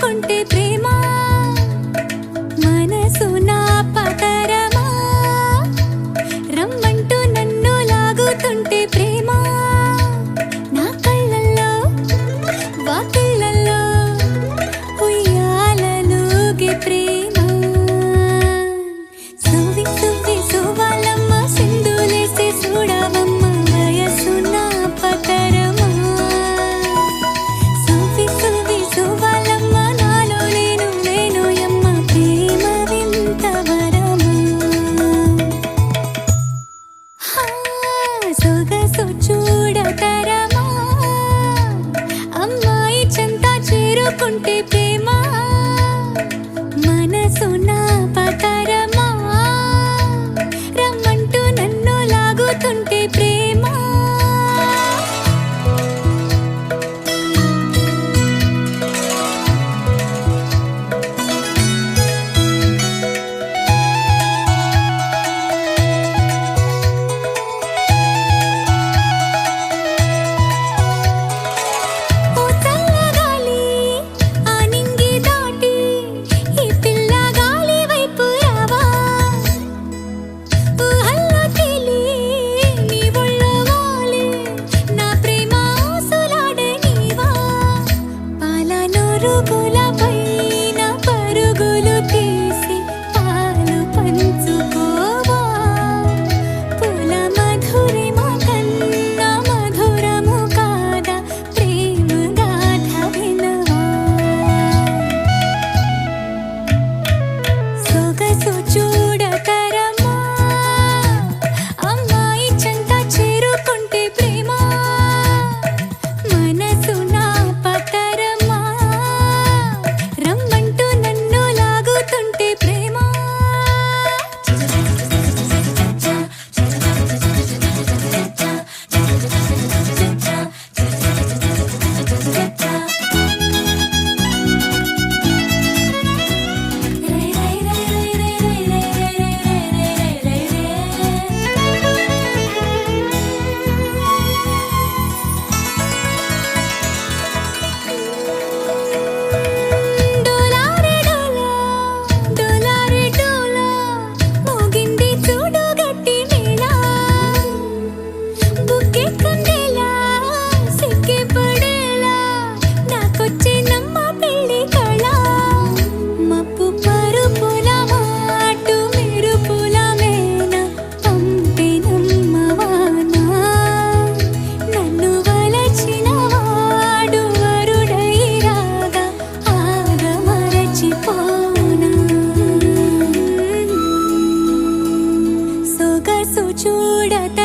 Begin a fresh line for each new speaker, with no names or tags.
చేరుకుంటే ప్రేమ మనసు నా పతరమా రమ్మంటూ నన్ను లాగుతుంటే ప్రేమ నా కళ్ళల్లో వాకిళ్ళల్లో ఉయ్యాలలుగే ప్రేమ సువి సువి సువాలమ్మ సింధులేసి చూడవమ్మ వయసు నా పతరమా సువి సువి సువాలమ్మ నాలో నేను యమ్మ ప్రేమ వింత వరమా సొగసు చూడతరమా అమ్మాయి చెంత చేరుకుంటే ప్రేమ మనసు నా పతరమా రమ్మంటూ నన్ను లాగుతుంటే ప్రేమ ఓ చల్లగాలి ఆ నింగి దాటి ఈ పిల్లగాలి వైపు రావా ఊహల్లో తేలి నీ ఒళ్ళో వాలి నా ప్రేమ ఆసులాడనీవా పాల నురుగులపైన పరుగులు తీసి పాలు పంచుకోవా పూల మధురిమ కన్నా మధురము కాదా ప్రేమ గాథ వినవా సొగసు చూడతరమా అమ్మాయి చెంత చేరుకుంటే ప్రేమ మనసు నా పతరమా రమ్మంటూ నన్ను లాగుతుంటే ప్రేమ డోలారే డోలా డోలారే డోలా మోగింది చూడు గట్టి మేళ బుక్కే కందేలా సిక్కే పడేలా నాకొచ్చే నమ్మ పెళ్లి కళ మప్పు పరుపుల మాటు మెరుపుల మేన పంపినమ్మవానా నన్ను వలచిన వాడు వరుడై రాగా ఆగమరచిపోనా సొగసు చూడత